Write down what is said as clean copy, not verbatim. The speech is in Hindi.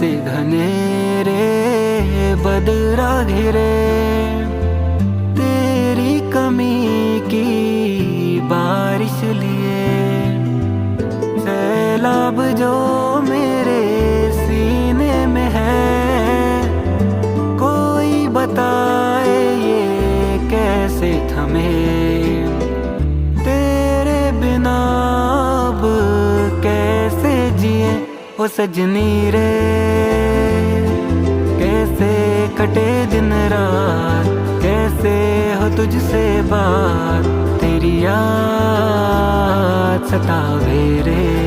से घनेरे बदरा घिरे, तेरी कमी की बारिश लिए सैलाब जो मेरे सीने में है, कोई बताए ये कैसे थमे, तेरे बिना अब कैसे जिए ओ सजनी रे, कैसे कटे दिन रात, कैसे हो तुझसे बात, तेरी याद सतावे रे।